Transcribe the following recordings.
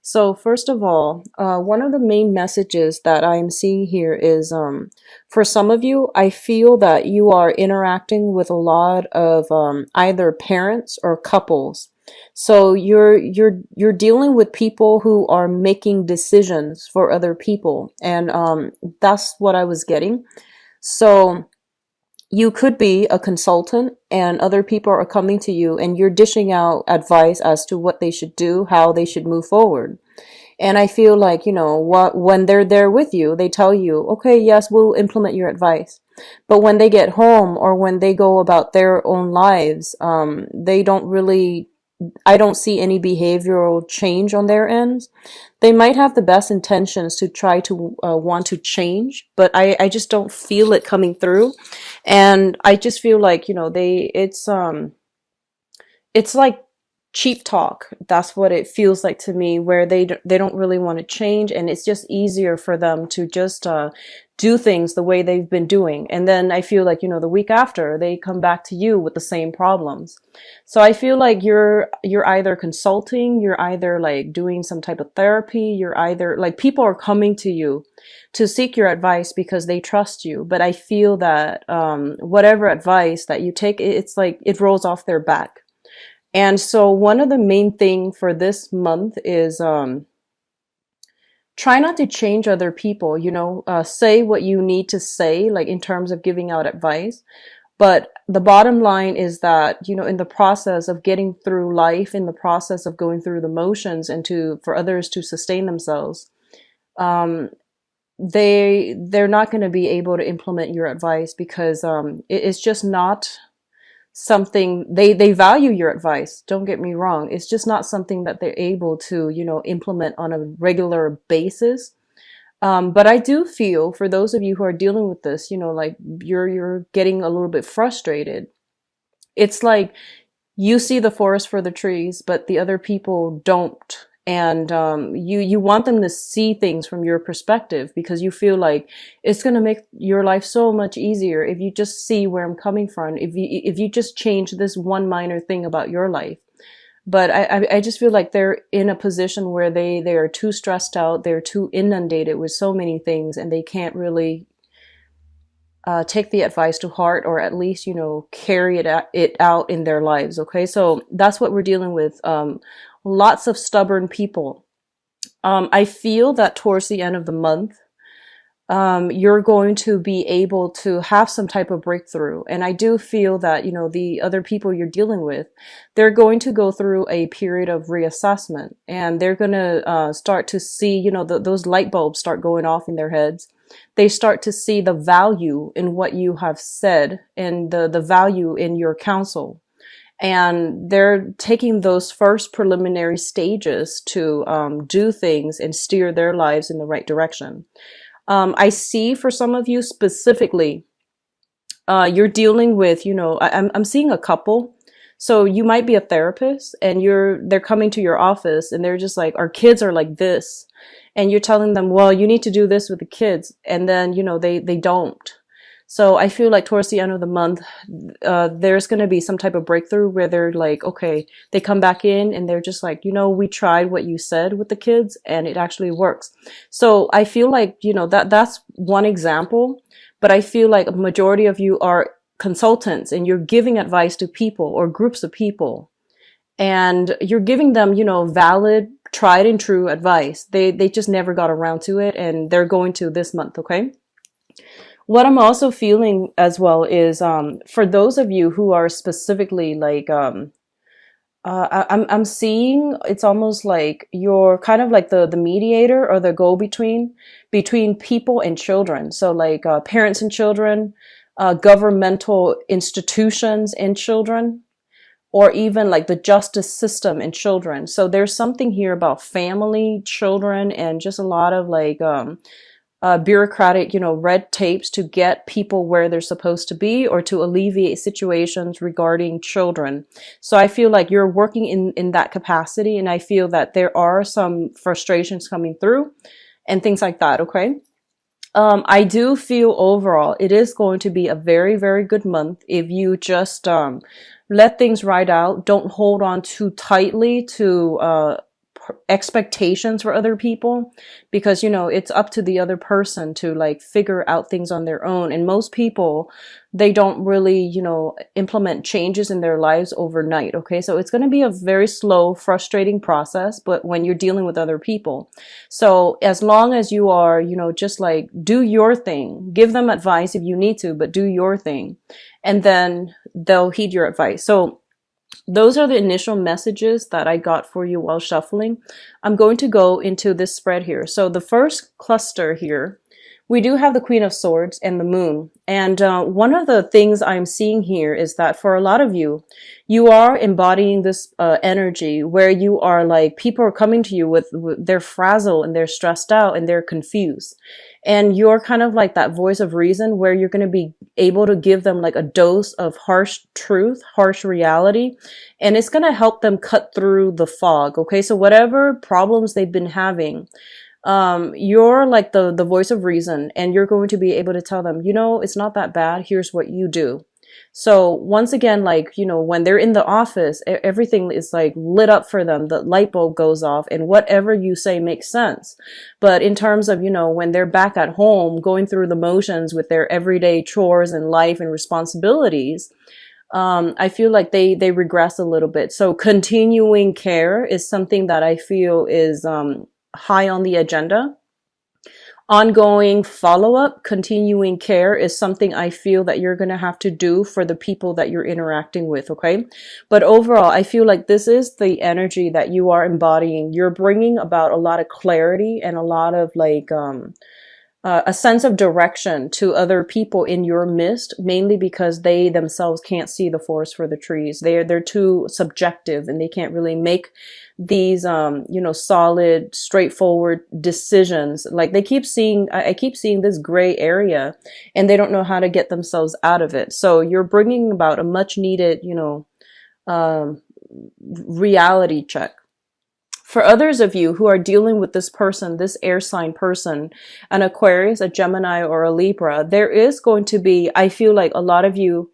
So first of all, one of the main messages that I'm seeing here is, for some of you, I feel that you are interacting with a lot of either parents or couples. So you're dealing with people who are making decisions for other people, and that's what I was getting. So you could be a consultant and other people are coming to you and you're dishing out advice as to what they should do, how they should move forward. And I feel like, when they're there with you, they tell you, okay, yes, we'll implement your advice. But when they get home or when they go about their own lives, they don't really, I don't see any behavioral change on their ends. They might have the best intentions to try to want to change, but I just don't feel it coming through. And I just feel like, it's like cheap talk. That's what it feels like to me, where they don't really want to change, and it's just easier for them to just do things the way they've been doing. And then I feel like, the week after they come back to you with the same problems. So I feel like you're either consulting, you're either like doing some type of therapy, you're either like people are coming to you to seek your advice because they trust you. But I feel that whatever advice that you take, it's like it rolls off their back. And so one of the main thing for this month is try not to change other people, say what you need to say, like in terms of giving out advice. But the bottom line is that, in the process of getting through life, in the process of going through the motions and for others to sustain themselves, um, they're not going to be able to implement your advice because it's just not something they value your advice. Don't get me wrong. It's just not something that they're able to, implement on a regular basis. But I do feel for those of you who are dealing with this, like you're getting a little bit frustrated. It's like you see the forest for the trees, but the other people don't. And you want them to see things from your perspective because you feel like it's going to make your life so much easier if you just see where I'm coming from, if you just change this one minor thing about your life. But I just feel like they're in a position where they are too stressed out, they're too inundated with so many things, and they can't really take the advice to heart, or at least, carry it out in their lives. Okay, so that's what we're dealing with. Lots of stubborn people. I feel that towards the end of the month, you're going to be able to have some type of breakthrough. And I do feel that, the other people you're dealing with, they're going to go through a period of reassessment, and they're going to start to see, those light bulbs start going off in their heads. They start to see the value in what you have said and the value in your counsel. And they're taking those first preliminary stages to do things and steer their lives in the right direction. I see for some of you specifically, you're dealing with, I'm seeing a couple. So you might be a therapist and they're coming to your office and they're just like, our kids are like this. And you're telling them, well, you need to do this with the kids. And then, they don't. So I feel like towards the end of the month, there's going to be some type of breakthrough where they're like, okay, they come back in and they're just like, we tried what you said with the kids and it actually works. So I feel like, that's one example, but I feel like a majority of you are consultants and you're giving advice to people or groups of people, and you're giving them, valid, tried and true advice. They just never got around to it, and they're going to this month. Okay. What I'm also feeling as well is, for those of you who are specifically like, I'm seeing it's almost like you're kind of like the mediator or the between people and children. So like parents and children, governmental institutions and children, or even like the justice system and children. So there's something here about family, children, and just a lot of like bureaucratic, red tapes to get people where they're supposed to be or to alleviate situations regarding children. So I feel like you're working in that capacity, and I feel that there are some frustrations coming through and things like that. Okay. I do feel overall it is going to be a very, very good month if you just let things ride out. Don't hold on too tightly to expectations for other people, because, you know, it's up to the other person to like figure out things on their own. And most people, they don't really, you know, implement changes in their lives overnight. Okay. So it's going to be a very slow, frustrating process, but when you're dealing with other people. So as long as you are, you know, just like do your thing, give them advice if you need to, but do your thing, and then they'll heed your advice. So those are the initial messages that I got for you while shuffling. I'm going to go into this spread here. So the first cluster here, we do have the Queen of Swords and the Moon. And one of the things I'm seeing here is that for a lot of you, you are embodying this energy where you are like, people are coming to you with they're frazzled and they're stressed out and they're confused. And you're kind of like that voice of reason where you're going to be able to give them like a dose of harsh truth, harsh reality, and it's going to help them cut through the fog. Okay. So whatever problems they've been having, you're like the voice of reason, and you're going to be able to tell them, you know, it's not that bad. Here's what you do. So once again, like, you know, when they're in the office, everything is like lit up for them. The light bulb goes off and whatever you say makes sense. But in terms of, you know, when they're back at home, going through the motions with their everyday chores and life and responsibilities, I feel like they regress a little bit. So continuing care is something that I feel is, high on the agenda. Ongoing follow-up, continuing care is something I feel that you're going to have to do for the people that you're interacting with, okay? But overall, I feel like this is the energy that you are embodying. You're bringing about a lot of clarity and a lot of like, a sense of direction to other people in your midst, mainly because they themselves can't see the forest for the trees. They're too subjective and they can't really make these, you know, solid, straightforward decisions. Like they keep seeing, I keep seeing this gray area and they don't know how to get themselves out of it. So you're bringing about a much needed, you know, reality check. For others of you who are dealing with this person, this air sign person, an Aquarius, a Gemini, or a Libra, there is going to be, I feel like a lot of you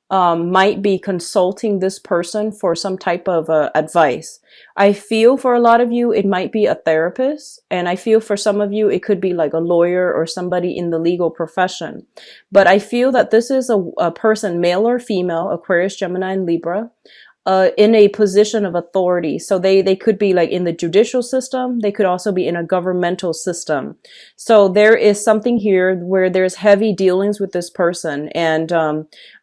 might be consulting this person for some type of advice. I feel for a lot of you, it might be a therapist. And I feel for some of you, it could be like a lawyer or somebody in the legal profession. But I feel that this is a person, male or female, Aquarius, Gemini, and Libra, in a position of authority. So they could be like in the judicial system. They could also be in a governmental system. So there is something here where there's heavy dealings with this person. And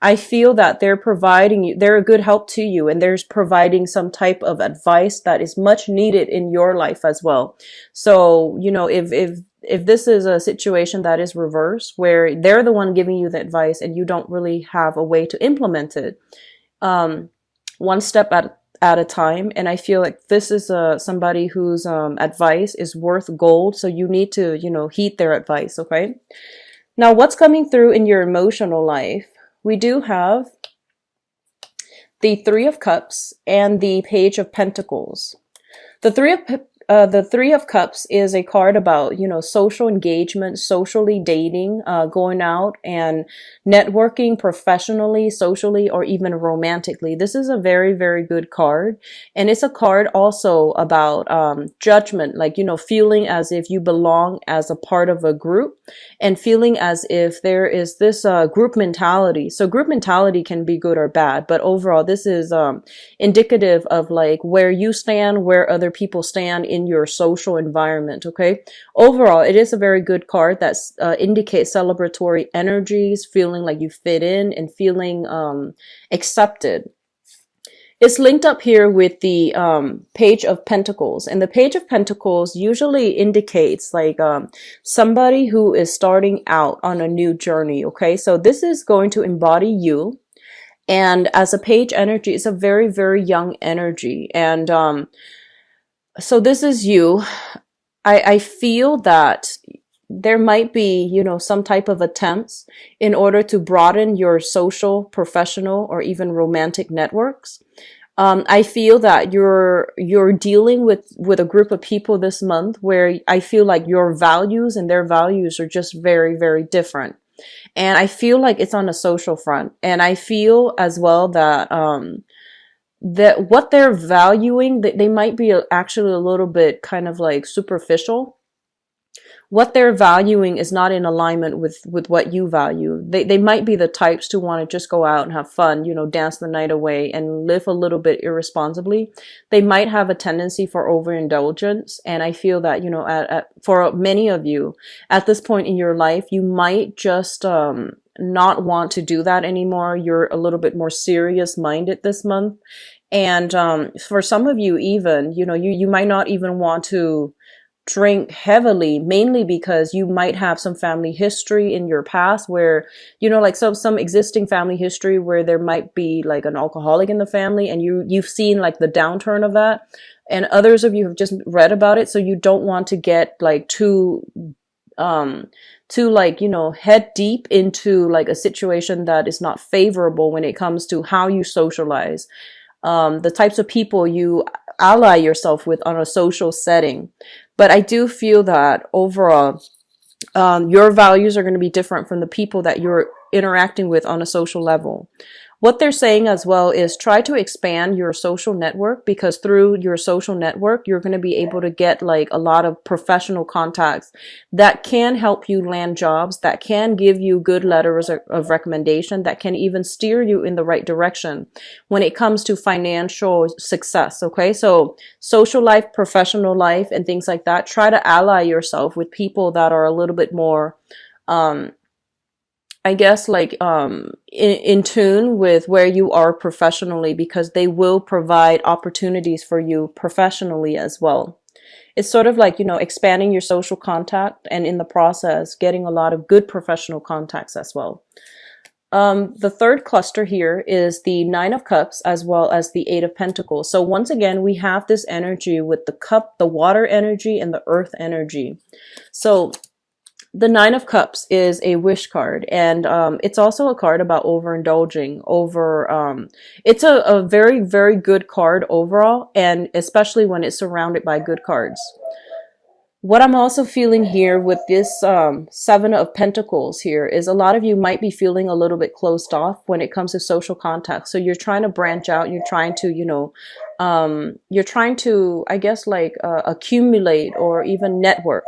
I feel that they're providing you, they're a good help to you, and they're providing some type of advice that is much needed in your life as well. So, you know, if this is a situation that is reversed, where they're the one giving you the advice and you don't really have a way to implement it, one step at a time. And I feel like this is somebody whose advice is worth gold. So you need to, you know, heed their advice. Okay. Now, what's coming through in your emotional life? We do have the Three of Cups and the Page of Pentacles. The Three of Cups is a card about, you know, social engagement, socially dating, going out and networking professionally, socially, or even romantically. This is a very, very good card. And it's a card also about judgment, like, you know, feeling as if you belong as a part of a group and feeling as if there is this group mentality. So group mentality can be good or bad, but overall, this is indicative of like where you stand, where other people stand in your social environment. Okay. Overall, it is a very good card that indicates celebratory energies, feeling like you fit in and feeling accepted. It's linked up here with the Page of Pentacles, and the Page of Pentacles usually indicates like somebody who is starting out on a new journey. Okay, so this is going to embody you, and as a page energy, it's a very, very young energy, and so this is you. I feel that there might be, you know, some type of attempts in order to broaden your social, professional, or even romantic networks. I feel that you're dealing with a group of people this month where I feel like your values and their values are just very, very different. And I feel like it's on a social front. And I feel as well that, that what they're valuing, they might be actually a little bit kind of like superficial. What they're valuing is not in alignment with what you value. They might be the types to want to just go out and have fun, you know, dance the night away and live a little bit irresponsibly. They might have a tendency for overindulgence. And I feel that, you know, for many of you at this point in your life, you might just, not want to do that anymore. You're a little bit more serious minded this month. And, for some of you, even, you know, you might not even want to drink heavily, mainly because you might have some family history in your past where, you know, like some existing family history where there might be like an alcoholic in the family, and you've seen like the downturn of that, and others of you have just read about it, so you don't want to get like too like, you know, head deep into like a situation that is not favorable when it comes to how you socialize, the types of people you ally yourself with on a social setting. But I do feel that overall, your values are going to be different from the people that you're interacting with on a social level. What they're saying as well is try to expand your social network, because through your social network, you're going to be able to get like a lot of professional contacts that can help you land jobs, that can give you good letters of recommendation, that can even steer you in the right direction when it comes to financial success. Okay. So social life, professional life, and things like that, try to ally yourself with people that are a little bit more, I guess like in tune with where you are professionally, because they will provide opportunities for you professionally as well. It's sort of like, you know, expanding your social contact, and in the process getting a lot of good professional contacts as well. The third cluster here is the Nine of Cups as well as the Eight of Pentacles. So once again, we have this energy with the cup, the water energy, and the earth energy. So the Nine of Cups is a wish card, and it's also a card about overindulging over, it's a very, very good card overall, and especially when it's surrounded by good cards. What I'm also feeling here with this Seven of Pentacles here is a lot of you might be feeling a little bit closed off when it comes to social contact. So you're trying to branch out, you're trying to, you know, you're trying to, I guess, like accumulate or even network.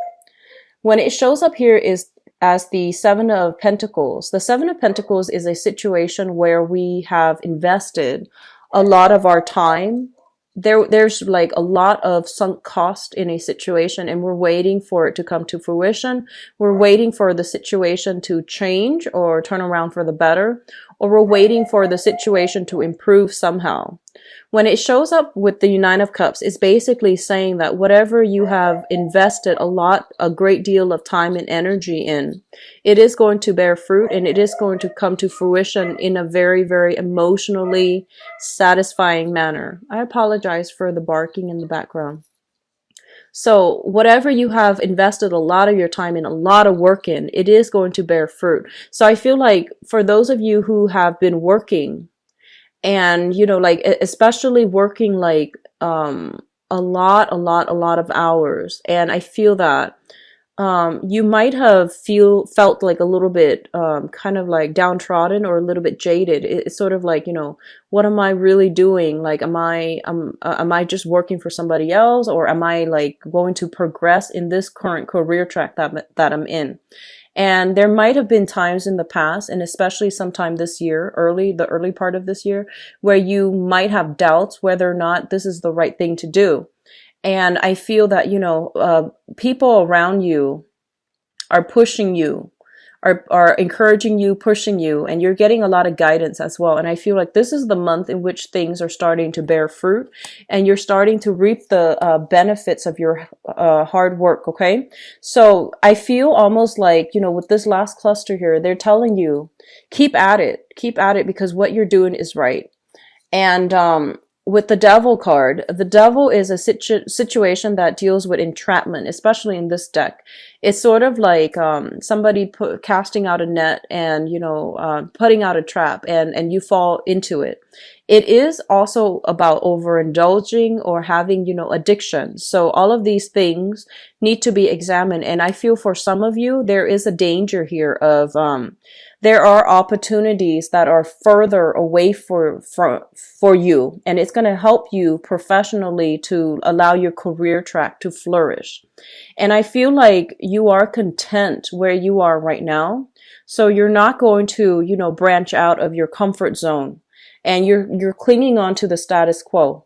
When it shows up here is as the Seven of Pentacles. The Seven of Pentacles is a situation where we have invested a lot of our time. There's like a lot of sunk cost in a situation, and we're waiting for it to come to fruition. We're waiting for the situation to change or turn around for the better, or we're waiting for the situation to improve somehow. When it shows up with the Nine of Cups, it's basically saying that whatever you have invested a great deal of time and energy in, it is going to bear fruit, and it is going to come to fruition in a very, very emotionally satisfying manner. I apologize for the barking in the background. So whatever you have invested a lot of your time in, a lot of work in, it is going to bear fruit. So I feel like for those of you who have been working, and, you know, like, especially working like, a lot of hours. And I feel that, you might have felt like a little bit, kind of like downtrodden or a little bit jaded. It's sort of like, you know, what am I really doing? Like, am I just working for somebody else, or am I like going to progress in this current career track that I'm in? And there might have been times in the past, and especially sometime this year, the early part of this year, where you might have doubts whether or not this is the right thing to do. And I feel that, you know, people around you are pushing you, are encouraging you, pushing you, and you're getting a lot of guidance as well. And I feel like this is the month in which things are starting to bear fruit, and you're starting to reap the benefits of your hard work. Okay. So I feel almost like, you know, with this last cluster here, they're telling you, keep at it, because what you're doing is right. And, with the Devil card, the Devil is a situation that deals with entrapment, especially in this deck. It's sort of like somebody casting out a net and, you know, putting out a trap, and you fall into it. it is also about overindulging or having, addictions. So all of these things need to be examined. And I feel for some of you, there is a danger here of, there are opportunities that are further away for you, and it's going to help you professionally to allow your career track to flourish. And I feel like you are content where you are right now. So you're not going to, branch out of your comfort zone, and you're clinging on to the status quo.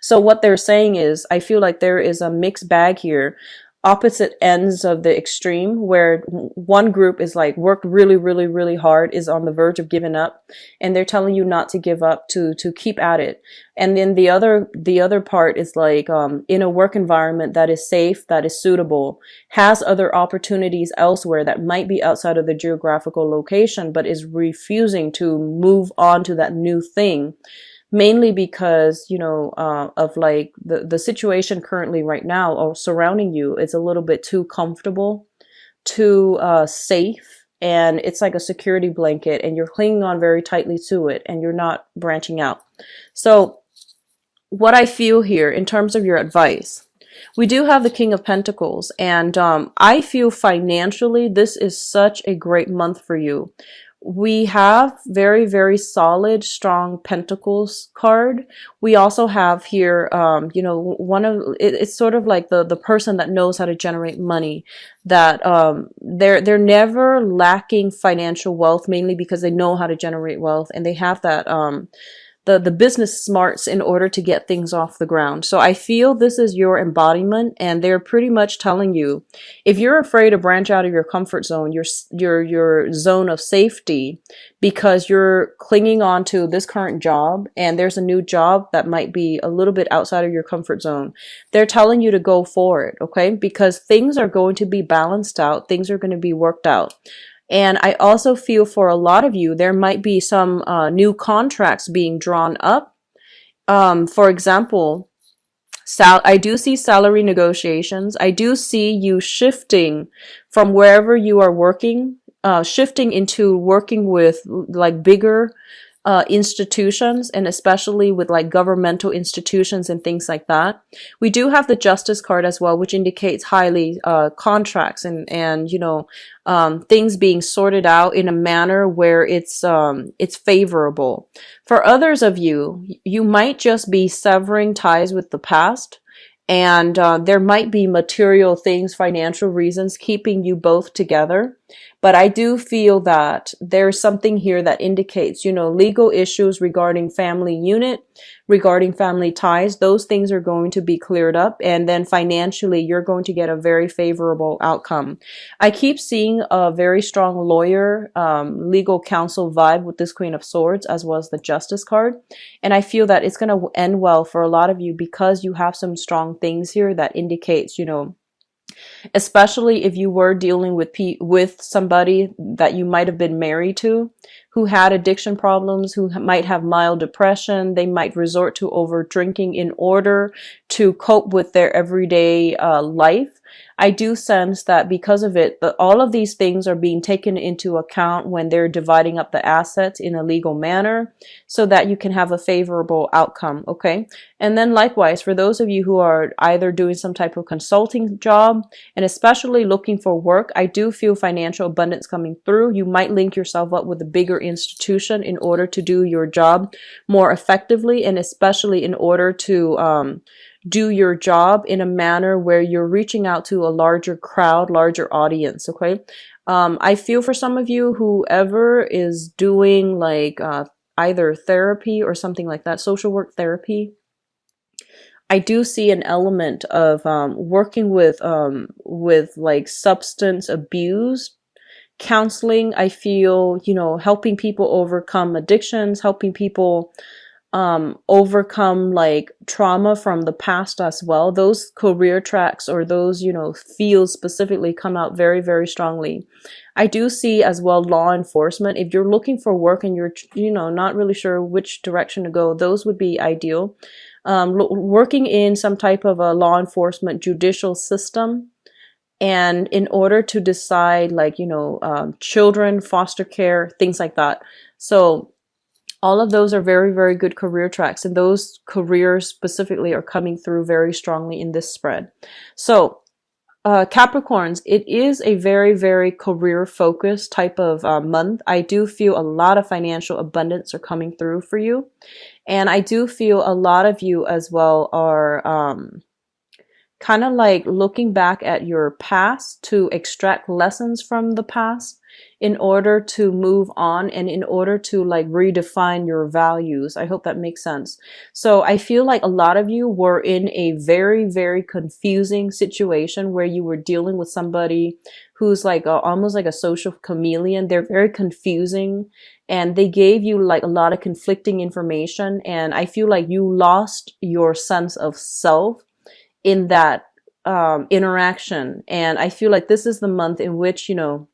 So what they're saying is, I feel like there is a mixed bag here, opposite ends of the extreme, where one group is like worked really, really, really hard, is on the verge of giving up, and they're telling you not to give up, to keep at it. And then the other part is like, in a work environment that is safe, that is suitable, has other opportunities elsewhere that might be outside of the geographical location, but is refusing to move on to that new thing, mainly because, of like the situation currently right now or surrounding you. It's a little bit too comfortable, too safe, and it's like a security blanket, and you're clinging on very tightly to it, and you're not branching out. So what I feel here in terms of your advice, we do have the King of Pentacles, and I feel financially this is such a great month for you. We have very, very solid, strong Pentacles card. We also have here, it's sort of like the person that knows how to generate money, that they're never lacking financial wealth, mainly because they know how to generate wealth, and they have that the business smarts in order to get things off the ground. So I feel this is your embodiment, and they're pretty much telling you, if you're afraid to branch out of your comfort zone, your zone of safety, because you're clinging on to this current job, and there's a new job that might be a little bit outside of your comfort zone, they're telling you to go for it, okay? Because things are going to be balanced out, things are going to be worked out. And I also feel for a lot of you, there might be some new contracts being drawn up. For example, I do see salary negotiations. I do see you shifting from wherever you are working, shifting into working with like bigger institutions, and especially with like governmental institutions and things like that. We do have the Justice card as well, which indicates highly contracts and things being sorted out in a manner where it's favorable. For others of you, you might just be severing ties with the past. And there might be material things, financial reasons keeping you both together. But I do feel that there's something here that indicates, legal issues regarding family unit, regarding family ties. Those things are going to be cleared up. And then financially, you're going to get a very favorable outcome. I keep seeing a very strong lawyer, legal counsel vibe with this Queen of Swords, as well as the Justice card. And I feel that it's going to end well for a lot of you, because you have some strong things here that indicates, especially if you were dealing with somebody that you might have been married to, who had addiction problems, who might have mild depression. They might resort to over drinking in order to cope with their everyday life. I do sense that because of it, all of these things are being taken into account when they're dividing up the assets in a legal manner, so that you can have a favorable outcome, okay? And then likewise, for those of you who are either doing some type of consulting job, and especially looking for work, I do feel financial abundance coming through. You might link yourself up with a bigger institution in order to do your job more effectively, and especially in order to do your job in a manner where you're reaching out to a larger crowd, larger audience, okay? I feel for some of you, whoever is doing like either therapy or something like that, social work therapy, I do see an element of working with like substance abuse counseling. I feel, helping people overcome addictions, helping people overcome like trauma from the past as well. Those career tracks or those, fields specifically come out very, very strongly. I do see as well law enforcement. If you're looking for work and you're, not really sure which direction to go, those would be ideal. Working in some type of a law enforcement judicial system, and in order to decide like, children, foster care, things like that. So All of those are very, very good career tracks, and those careers specifically are coming through very strongly in this spread. So Capricorns, it is a very, very career focused type of month. I do feel a lot of financial abundance are coming through for you. And I do feel a lot of you as well are kind of like looking back at your past to extract lessons from the past in order to move on and in order to like redefine your values. I hope that makes sense. So I feel like a lot of you were in a very, very confusing situation where you were dealing with somebody who's like almost like a social chameleon. They're very confusing and they gave you like a lot of conflicting information. And I feel like you lost your sense of self in that interaction. And I feel like this is the month in which, you know,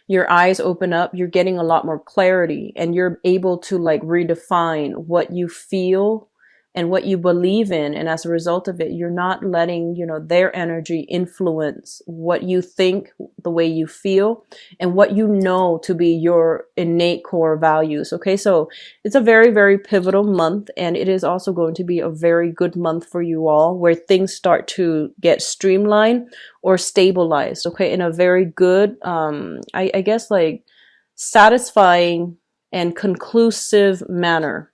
your eyes open up, you're getting a lot more clarity, and you're able to like redefine what you feel and what you believe in. And as a result of it, you're not letting, you know, their energy influence what you think, the way you feel, and what you know to be your innate core values. Okay, so it's a very, very pivotal month, and it is also going to be a very good month for you all, where things start to get streamlined or stabilized, okay, in a very good, I guess like satisfying and conclusive manner.